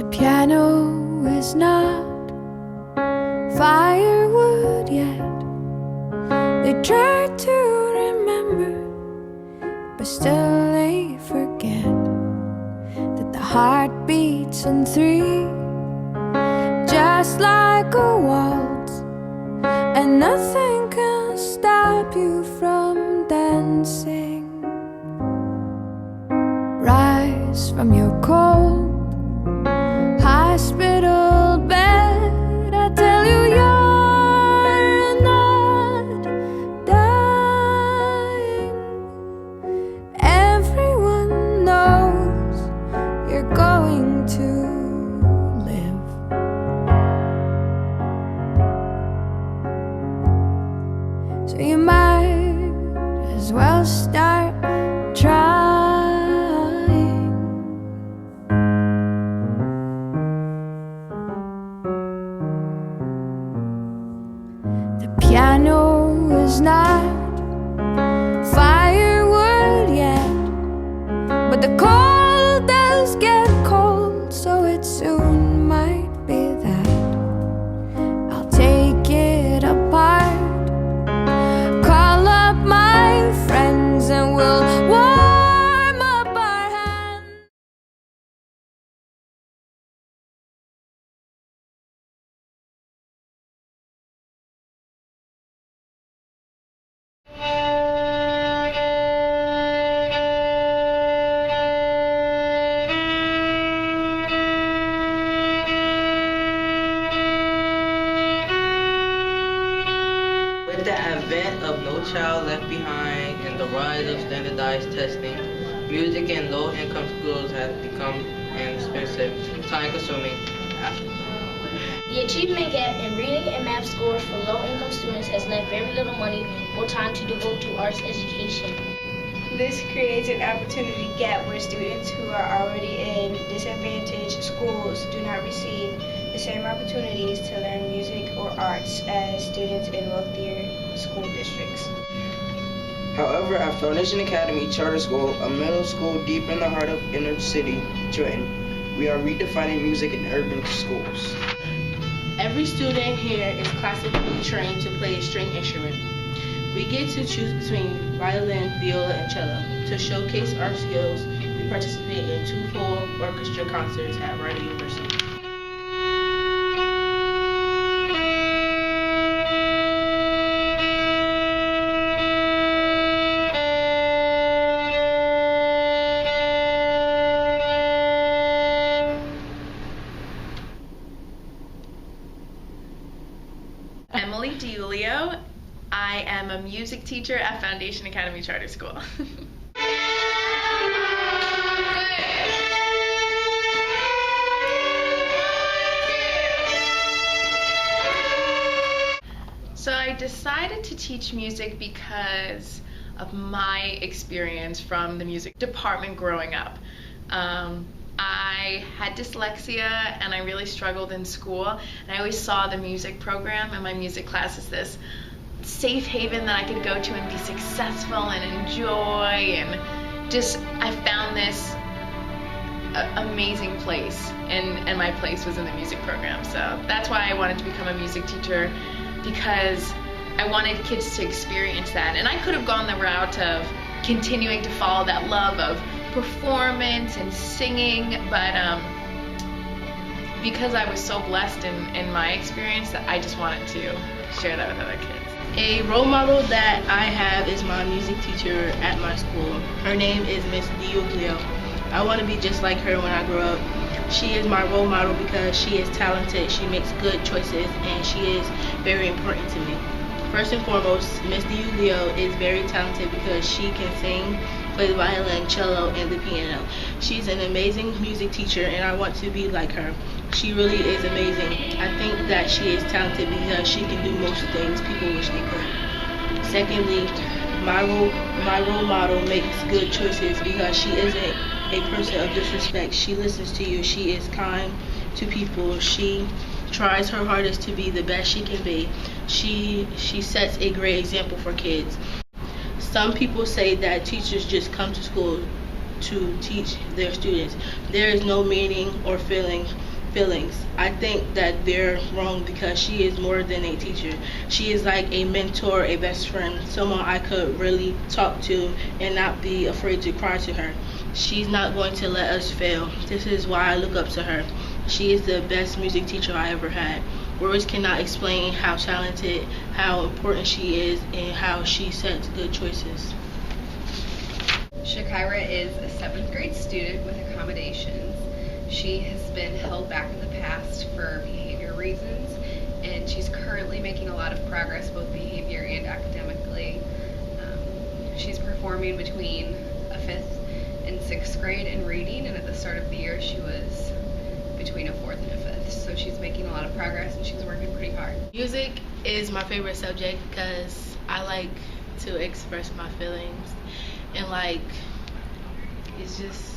The piano is not firewood yet. They try to remember, but still they forget that the heart beats in three, just like a waltz, and nothing can stop you from dancing. Rise from your cold hospital bed, I tell you you're not dying. Everyone knows you're going to live. So you might as well start trying. Piano is not firewood yet, but the cold does get cold, so it soon might be that I'll take it apart, call up my friends, and we'll warm up our hands. With the advent of No Child Left Behind and the rise of standardized testing, music in low-income schools has become an expensive, time-consuming hassle. The achievement gap in reading and math scores for low-income students has left very little money or time to devote to arts education. This creates an opportunity gap where students who are already in disadvantaged schools do not receive the same opportunities to learn music or arts as students in wealthier school districts. However, at Foundation Academy Charter School, a middle school deep in the heart of inner city Trenton, we are redefining music in urban schools. Every student here is classically trained to play a string instrument. We get to choose between violin, viola, and cello. To showcase our skills, we participate in 2 full orchestra concerts at Rider University. Emily DiUlio. I am a music teacher at Foundation Academy Charter School. So I decided to teach music because of my experience from the music department growing up. I had dyslexia and I really struggled in school, and I always saw the music program and my music class as this safe haven that I could go to and be successful and enjoy, and just I found this amazing place, and my place was in the music program. So that's why I wanted to become a music teacher, because I wanted kids to experience that. And I could have gone the route of continuing to follow that love of performance and singing, but because I was so blessed in my experience, that I just wanted to share that with other kids. A role model that I have is my music teacher at my school. Her name is Miss DiUlio. I want to be just like her when I grow up. She is my role model because she is talented, she makes good choices, and she is very important to me. First and foremost, Miss DiUlio is very talented because she can sing, play the violin, cello, and the piano. She's an amazing music teacher, and I want to be like her. She really is amazing. I think that she is talented because she can do most things people wish they could. Secondly, my role model makes good choices because she isn't a person of disrespect. She listens to you. She is kind to people. She tries her hardest to be the best she can be. She sets a great example for kids. Some people say that teachers just come to school to teach their students. There is no meaning or feeling feelings. I think that they're wrong because she is more than a teacher. She is like a mentor, a best friend, someone I could really talk to and not be afraid to cry to her. She's not going to let us fail. This is why I look up to her. She is the best music teacher I ever had. Words cannot explain how talented, how important she is, and how she sets good choices. Shakira is a 7th grade student with accommodations. She has been held back in the past for behavior reasons, and she's currently making a lot of progress both behavior and academically. She's performing between a 5th and 6th grade in reading, and at the start of the year she was between a 4th and a 5th. So she's making a lot of progress and she's working pretty hard. Music is my favorite subject because I like to express my feelings, and like it's just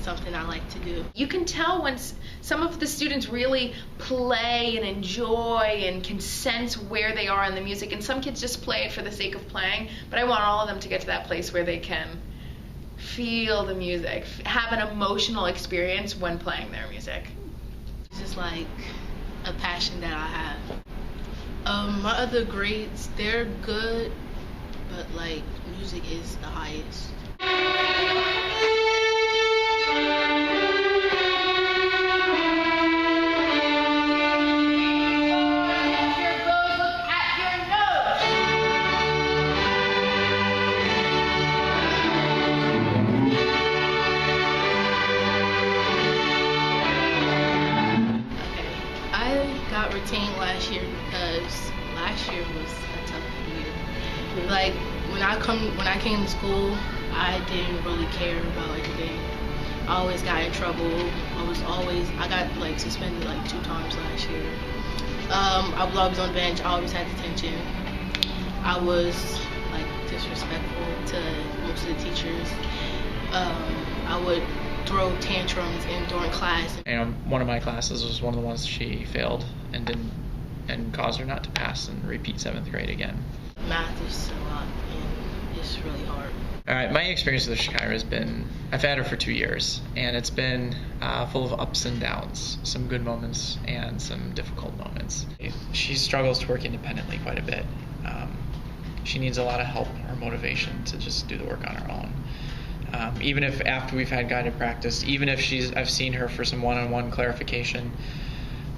something I like to do. You can tell when some of the students really play and enjoy and can sense where they are in the music, and some kids just play it for the sake of playing, but I want all of them to get to that place where they can feel the music, have an emotional experience when playing their music. It's just like a passion that I have. My other grades, they're good, but like music is the highest. Got retained last year because last year was a tough year. Like when I came to school, I didn't really care about anything. I always got in trouble. I got like suspended like 2 times last year. I was always on the bench. I always had detention. I was like disrespectful to most of the teachers. I would throw tantrums during class. One of my classes was one of the ones she failed and caused her not to pass and repeat 7th grade again. Math is a lot and it's really hard. All right, my experience with Shakira has been, I've had her for 2 years, and it's been full of ups and downs, some good moments and some difficult moments. She struggles to work independently quite a bit. She needs a lot of help or motivation to just do the work on her own. Even if after we've had guided practice, even if I've seen her for some one-on-one clarification,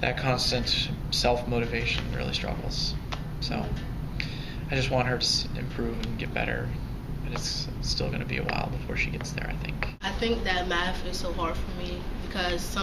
that constant self-motivation really struggles. So I just want her to improve and get better, but it's still going to be a while before she gets there, I think. I think that math is so hard for me because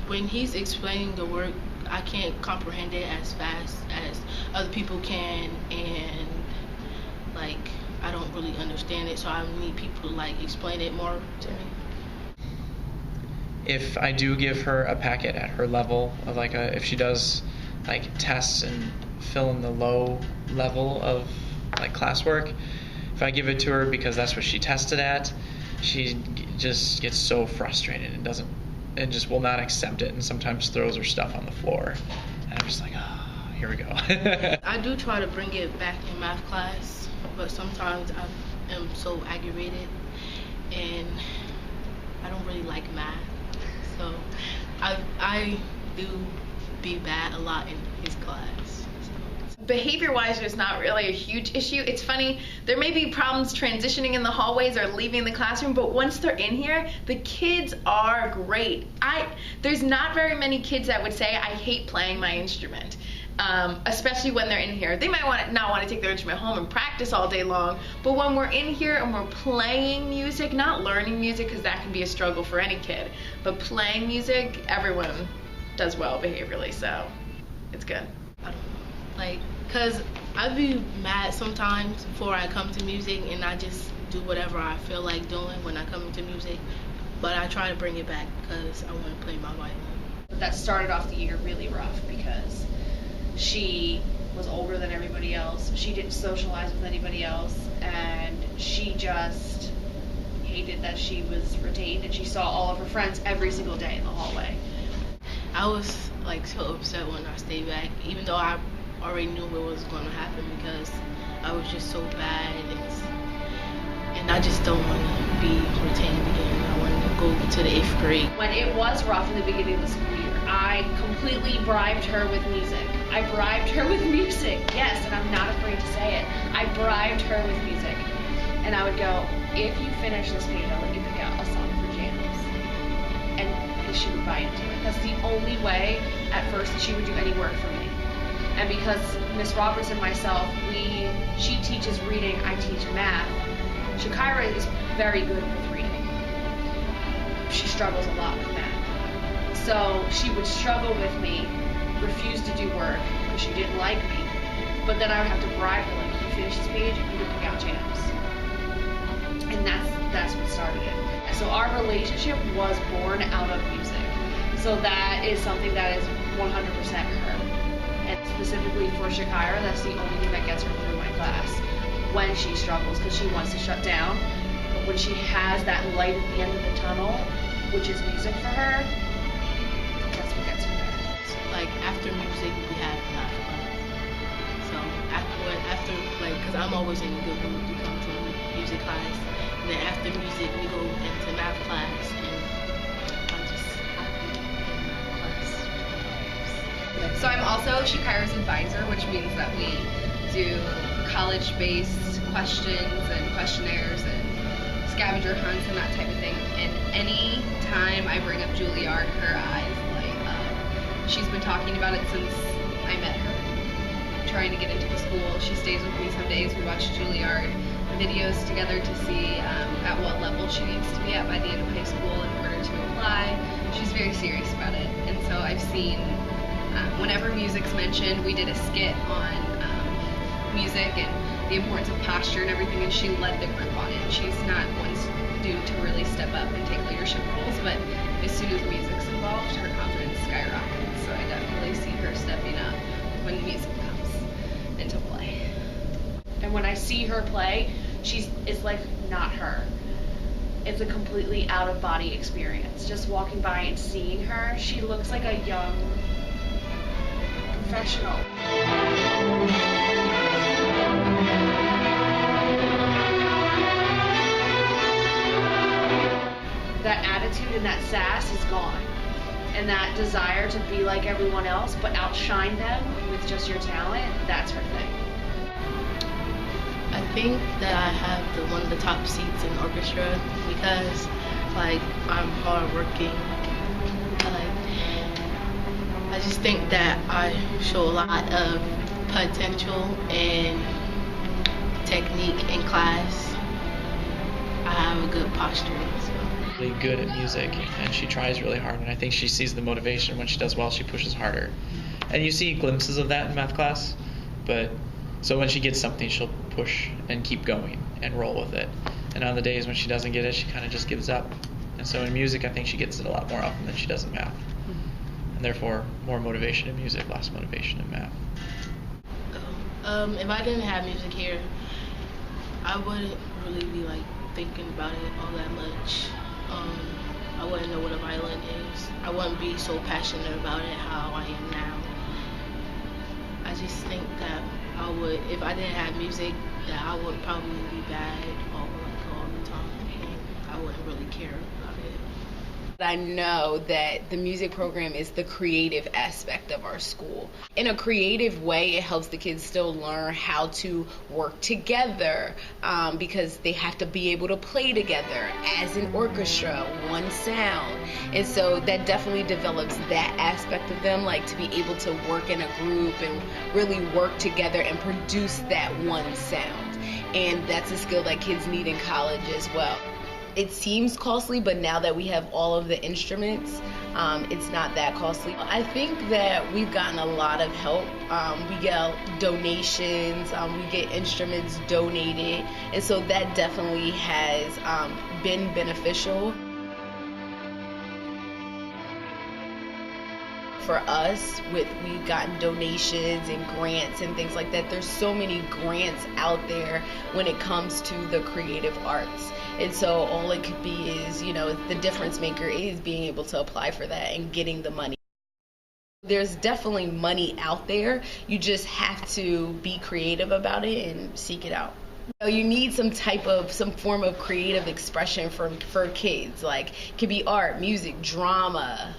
when he's explaining the work, I can't comprehend it as fast as other people can, and like I don't really understand it, so I need people to like explain it more to me. If I do give her a packet at her level of if she does like tests and fill in the low level of like classwork, if I give it to her because that's what she tested at, she just gets so frustrated and just will not accept it, and sometimes throws her stuff on the floor, and I'm just like, here we go. I do try to bring it back in math class, but sometimes I am so aggravated and I don't really like math, so I do be bad a lot in his class. Behavior-wise, there's not really a huge issue. It's funny, there may be problems transitioning in the hallways or leaving the classroom, but once they're in here, the kids are great. There's not very many kids that would say, I hate playing my instrument. Especially when they're in here. They might not want to take their instrument home and practice all day long, but when we're in here and we're playing music, not learning music because that can be a struggle for any kid, but playing music, everyone does well behaviorally, so it's good. Cause I'd be mad sometimes before I come to music, and I just do whatever I feel like doing when I come into music, but I try to bring it back because I want to play my violin. That started off the year really rough because she was older than everybody else. She didn't socialize with anybody else, and she just hated that she was retained, and she saw all of her friends every single day in the hallway. I was like so upset when I stayed back, even though I already knew what was going to happen because I was just so bad, and I just don't want to be retained again. I want to go to the 8th grade. When it was rough in the beginning of the school year, I completely bribed her with music. I bribed her with music, yes, and I'm not afraid to say it. I bribed her with music. And I would go, if you finish this page, I'll let you pick out a song for jams. And she would buy into it. That's the only way, at first, that she would do any work for me. And because Miss Roberts and myself, she teaches reading, I teach math. Shakira is very good with reading. She struggles a lot with math. So she would struggle with me, refuse to do work because she didn't like me. But then I would have to bribe her, like, you finish this page, you can pick out jams. And that's what started it. So our relationship was born out of music. So that is something that is 100% her. And specifically for Shakira, that's the only thing that gets her through my class when she struggles, because she wants to shut down. But when she has that light at the end of the tunnel, which is music for her, that's what gets her there. So, like, after music, we have fun. So after because I'm always in a good mood to come to music class. And then after music, we go into math class, and I'm just happy in class. So I'm also Shakira's advisor, which means that we do college-based questions and questionnaires and scavenger hunts and that type of thing. And any time I bring up Juilliard, her eyes light up. She's been talking about it since I met her, trying to get into the school. She stays with me some days. We watch Juilliard videos together to see at what level she needs to be at by the end of high school in order to apply. She's very serious about it. And so I've seen, whenever music's mentioned, we did a skit on music and the importance of posture and everything, and she led the group on it. She's not one dude to really step up and take leadership roles, but as soon as music's involved, her confidence skyrockets. So I definitely see her stepping up when music comes into play. And when I see her play, it's like not her. It's a completely out of body experience. Just walking by and seeing her, she looks like a young professional. That attitude and that sass is gone. And that desire to be like everyone else but outshine them with just your talent, that's her thing. I think that I have one of the top seats in orchestra because, like, I'm hardworking. I just think that I show a lot of potential and technique in class. I have a good posture. Really good at music, and she tries really hard, and I think she sees the motivation. When she does well, she pushes harder, and you see glimpses of that in math class. But so when she gets something, she'll push and keep going and roll with it, and on the days when she doesn't get it, she kind of just gives up. And so in music, I think she gets it a lot more often than she does in math, and therefore more motivation in music, less motivation in math. If I didn't have music here, I wouldn't really be thinking about it all that much. I wouldn't know what a violin is. I wouldn't be so passionate about it how I am now. I just think that I would, if I didn't have music, that I would probably be bad all the time, and I wouldn't really care about it. I know that the music program is the creative aspect of our school. In a creative way, it helps the kids still learn how to work together because they have to be able to play together as an orchestra, one sound. And so that definitely develops that aspect of them, like to be able to work in a group and really work together and produce that one sound. And that's a skill that kids need in college as well. It seems costly, but now that we have all of the instruments, it's not that costly. I think that we've gotten a lot of help. We get donations, we get instruments donated, and so that definitely has been beneficial. For us, we've gotten donations and grants and things like that. There's so many grants out there when it comes to the creative arts. And so all it could be is, the difference maker is being able to apply for that and getting the money. There's definitely money out there. You just have to be creative about it and seek it out. You need some form of creative expression for kids. Like, it could be art, music, drama,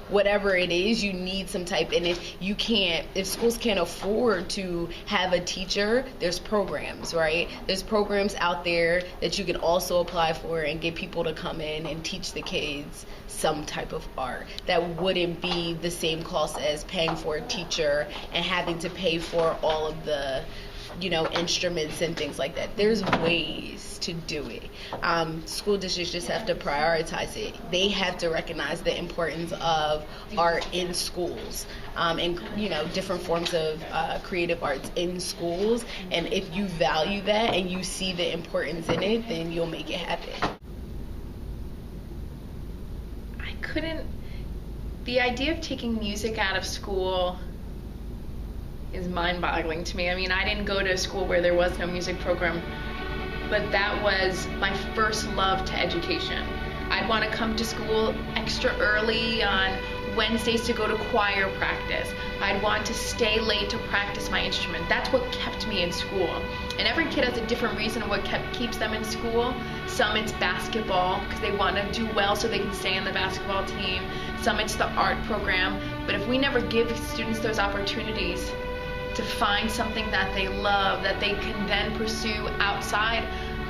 whatever it is. You need some type. And if schools can't afford to have a teacher, there's programs, right? There's programs out there that you can also apply for and get people to come in and teach the kids some type of art that wouldn't be the same cost as paying for a teacher and having to pay for all of the instruments and things like that. There's ways to do it. School districts just have to prioritize it. They have to recognize the importance of art in schools, and different forms of creative arts in schools. And if you value that and you see the importance in it, then you'll make it happen. The idea of taking music out of school is mind-boggling to me. I mean, I didn't go to a school where there was no music program, but that was my first love to education. I'd want to come to school extra early on Wednesdays to go to choir practice. I'd want to stay late to practice my instrument. That's what kept me in school. And every kid has a different reason what keeps them in school. Some it's basketball, because they want to do well so they can stay on the basketball team. Some it's the art program. But if we never give students those opportunities to find something that they love, that they can then pursue outside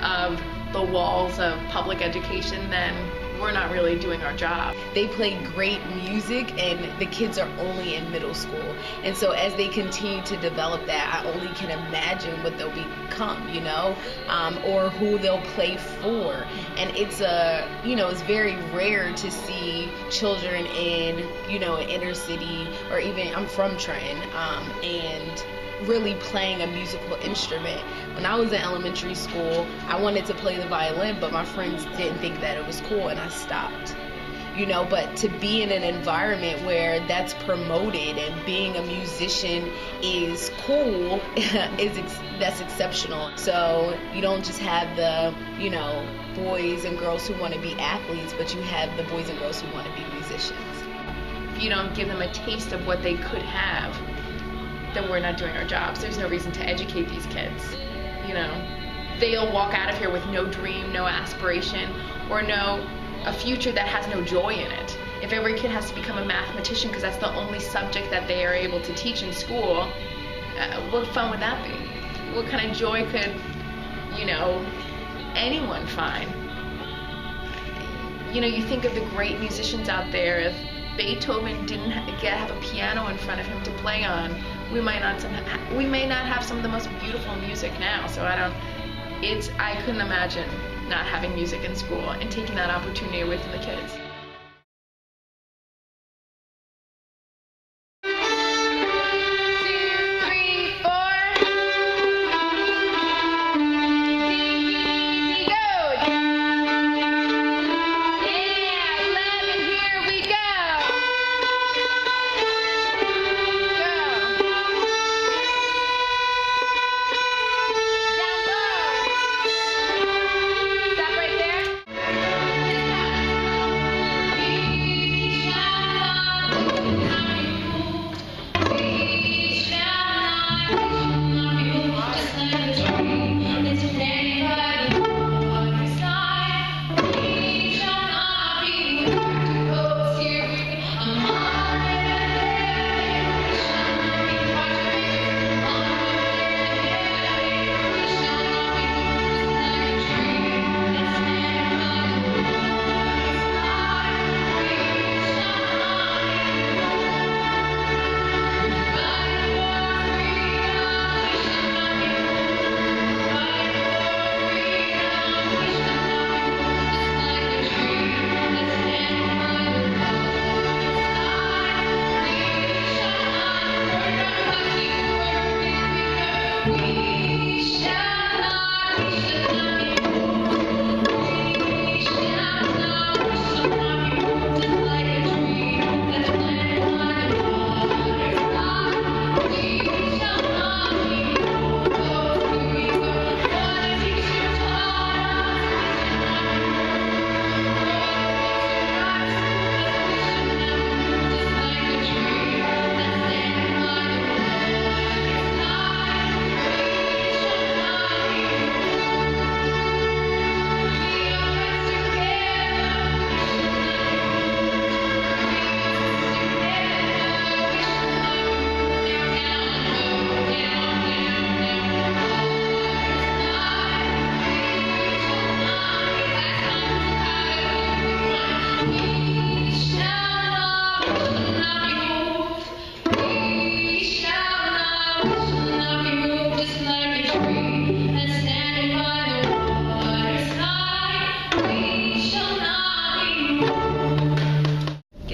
of the walls of public education, then we're not really doing our job. They play great music, and the kids are only in middle school. And so as they continue to develop that, I only can imagine what they'll become, or who they'll play for. And it's it's very rare to see children in, an inner city, or even, I'm from Trenton, and really playing a musical instrument. When I was in elementary school, I wanted to play the violin, but my friends didn't think that it was cool, and I stopped. But to be in an environment where that's promoted and being a musician is cool, that's exceptional. So you don't just have the, boys and girls who want to be athletes, but you have the boys and girls who want to be musicians. If you don't give them a taste of what they could have, then we're not doing our jobs. There's no reason to educate these kids. They'll walk out of here with no dream, no aspiration, or a future that has no joy in it. If every kid has to become a mathematician because that's the only subject that they are able to teach in school, what fun would that be? What kind of joy could, anyone find? You think of the great musicians out there. If Beethoven didn't have a piano in front of him to play on, we may not have some of the most beautiful music now. So I couldn't imagine not having music in school and taking that opportunity away from the kids.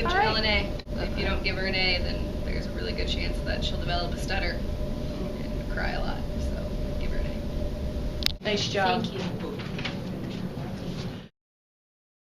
Give Janelle an A. If you don't give her an A, then there's a really good chance that she'll develop a stutter and cry a lot. So give her an A. Nice job. Thank you.